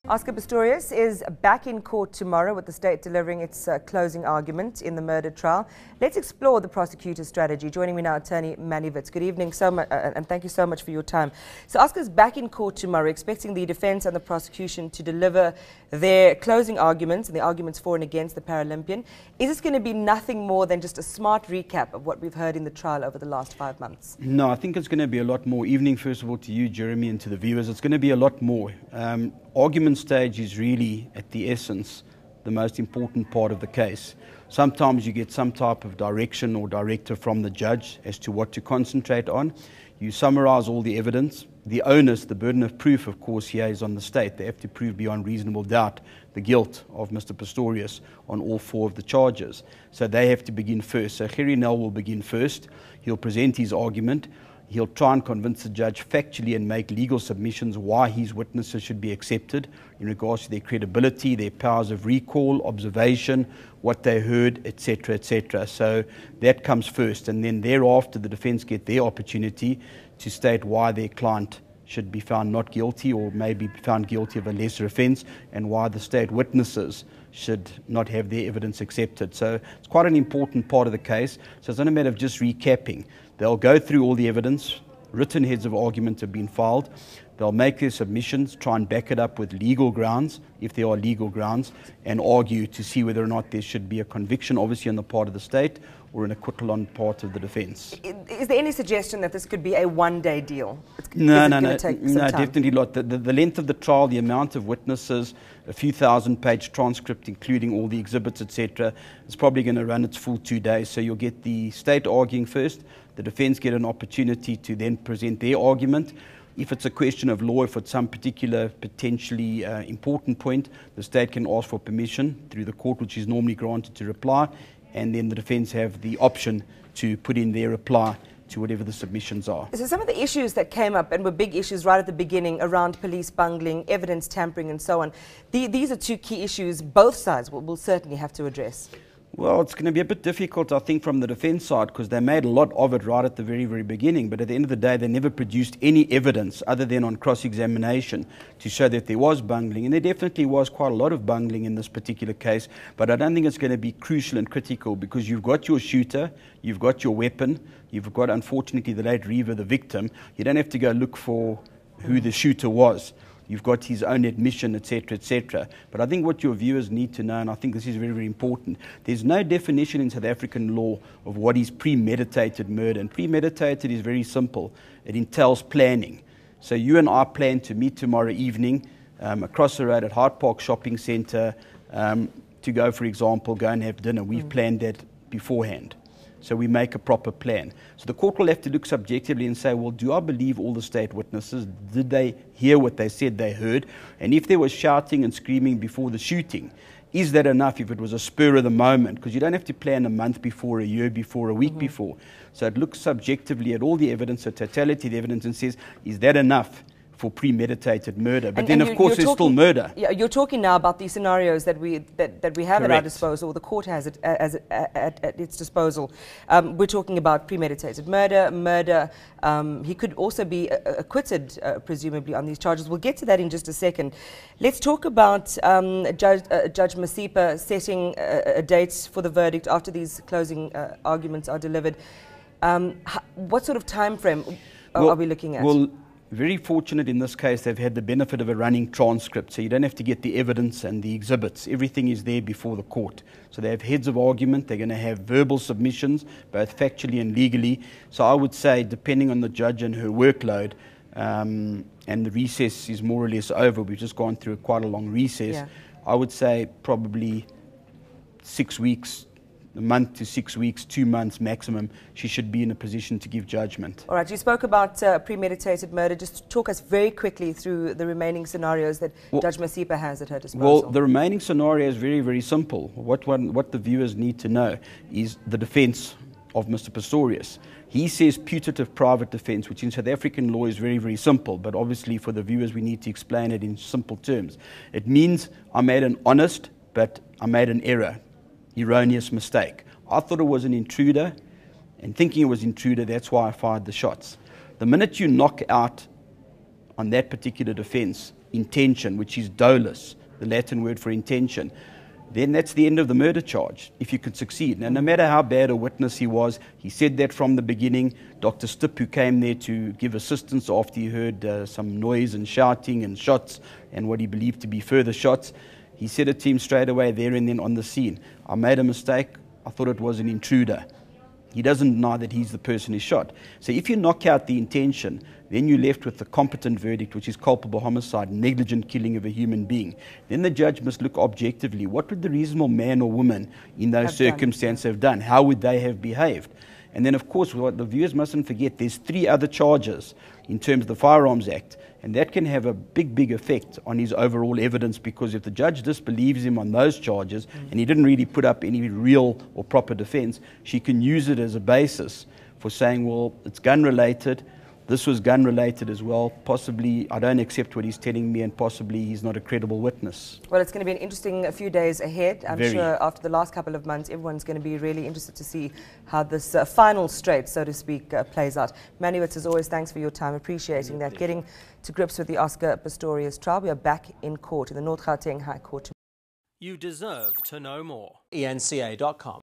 Oscar Pistorius is back in court tomorrow with the state delivering its closing argument in the murder trial. Let's explore the prosecutor's strategy. Joining me now, attorney Mannie Witz. Good evening and thank you so much for your time. So Oscar's back in court tomorrow, expecting the defense and the prosecution to deliver their closing arguments and the arguments for and against the Paralympian. Is this going to be nothing more than just a smart recap of what we've heard in the trial over the last 5 months? No, I think it's going to be a lot more. Evening, first of all, to you, Jeremy, and to the viewers. It's going to be a lot more. Argument stage is really, at the essence, the most important part of the case. Sometimes you get some type of direction or directive from the judge as to what to concentrate on. You summarize all the evidence. The onus, the burden of proof, of course, here is on the state. They have to prove beyond reasonable doubt the guilt of Mr. Pistorius on all 4 of the charges. So they have to begin first. So Gerrie Nel will begin first. He'll present his argument. He'll try and convince the judge factually and make legal submissions why his witnesses should be accepted in regards to their credibility, their powers of recall, observation, what they heard, etc., etc. So that comes first, and then thereafter the defense get their opportunity to state why their client should be found not guilty or maybe found guilty of a lesser offence, and why the state witnesses should not have their evidence accepted. So it's quite an important part of the case. So it's not a matter of just recapping. They'll go through all the evidence. Written heads of argument have been filed. They'll make their submissions, try and back it up with legal grounds, if there are legal grounds, and argue to see whether or not there should be a conviction, obviously on the part of the state, or an acquittal on part of the defence. Is there any suggestion that this could be a one-day deal? No, definitely not. The length of the trial, the amount of witnesses, a few thousand-page transcript, including all the exhibits, etc., is probably going to run its full 2 days. So you'll get the state arguing first, the defence get an opportunity to then present their argument. If it's a question of law, if it's some particular potentially important point, the state can ask for permission through the court, which is normally granted, to reply, and then the defence have the option to put in their reply to whatever the submissions are. So some of the issues that came up and were big issues right at the beginning around police bungling, evidence tampering and so on, these are 2 key issues both sides will certainly have to address. Well, it's going to be a bit difficult, I think, from the defence side, because they made a lot of it right at the very, very beginning. But at the end of the day, they never produced any evidence other than on cross-examination to show that there was bungling. And there definitely was quite a lot of bungling in this particular case. But I don't think it's going to be crucial and critical, because you've got your shooter, you've got your weapon, you've got, unfortunately, the late Reaver, the victim. You don't have to go look for who the shooter was. You've got his own admission, etc., etc. But I think what your viewers need to know, and I think this is very, very important, there's no definition in South African law of what is premeditated murder. And premeditated is very simple. It entails planning. So you and I plan to meet tomorrow evening across the road at Hyde Park Shopping Centre to go, for example, go and have dinner. We've planned that beforehand. So we make a proper plan. So the court will have to look subjectively and say, well, do I believe all the state witnesses? Did they hear what they said they heard? And if there was shouting and screaming before the shooting, is that enough if it was a spur of the moment? Because you don't have to plan a month before, a year before, a week before. So it looks subjectively at all the evidence, the totality of the evidence, and says, is that enough for premeditated murder? But then, of course, there's still murder. Yeah, you're talking now about the scenarios that we have at our disposal, or the court has it at its disposal. We're talking about premeditated murder. He could also be acquitted, presumably, on these charges. We'll get to that in just a second. Let's talk about Judge Masipa setting a date for the verdict after these closing arguments are delivered. What sort of time frame are we looking at? Well, very fortunate in this case, they've had the benefit of a running transcript, so you don't have to get the evidence and the exhibits. Everything is there before the court. So they have heads of argument, they're going to have verbal submissions, both factually and legally. So I would say, depending on the judge and her workload, and the recess is more or less over, we've just gone through quite a long recess, yeah. I would say probably 6 weeks, a month to 6 weeks, 2 months maximum, she should be in a position to give judgment. All right, you spoke about premeditated murder. Just talk us very quickly through the remaining scenarios that Judge Masipa has at her disposal. Well, the remaining scenario is very, very simple. What the viewers need to know is the defence of Mr. Pistorius. He says putative private defence, which in South African law is very, very simple, but obviously for the viewers we need to explain it in simple terms. It means I made an honest, but I made an error. Erroneous mistake. I thought it was an intruder, and thinking it was intruder, that's why I fired the shots. The minute you knock out on that particular defence, intention, which is dolus, the Latin word for intention, then that's the end of the murder charge, if you could succeed. Now, no matter how bad a witness he was, he said that from the beginning. Dr. Stipp, who came there to give assistance after he heard some noise and shouting and shots and what he believed to be further shots, he said it to him straight away there and then on the scene. I made a mistake. I thought it was an intruder. He doesn't deny that he's the person who shot. So if you knock out the intention, then you're left with the competent verdict, which is culpable homicide, negligent killing of a human being. Then the judge must look objectively. What would the reasonable man or woman in those circumstances have done? How would they have behaved? And then, of course, what the viewers mustn't forget, there's 3 other charges in terms of the Firearms Act, and that can have a big effect on his overall evidence, because if the judge disbelieves him on those charges and he didn't really put up any real or proper defense, she can use it as a basis for saying, well, it's gun-related, this was gun-related as well, possibly I don't accept what he's telling me, and possibly he's not a credible witness. Well, it's going to be an interesting few days ahead. I'm sure after the last couple of months, everyone's going to be really interested to see how this final straight, so to speak, plays out. Mannie Witz, as always, thanks for your time, appreciating that, getting to grips with the Oscar Pistorius trial. We are back in court in the North Gauteng High Court. You deserve to know more. eNCA.com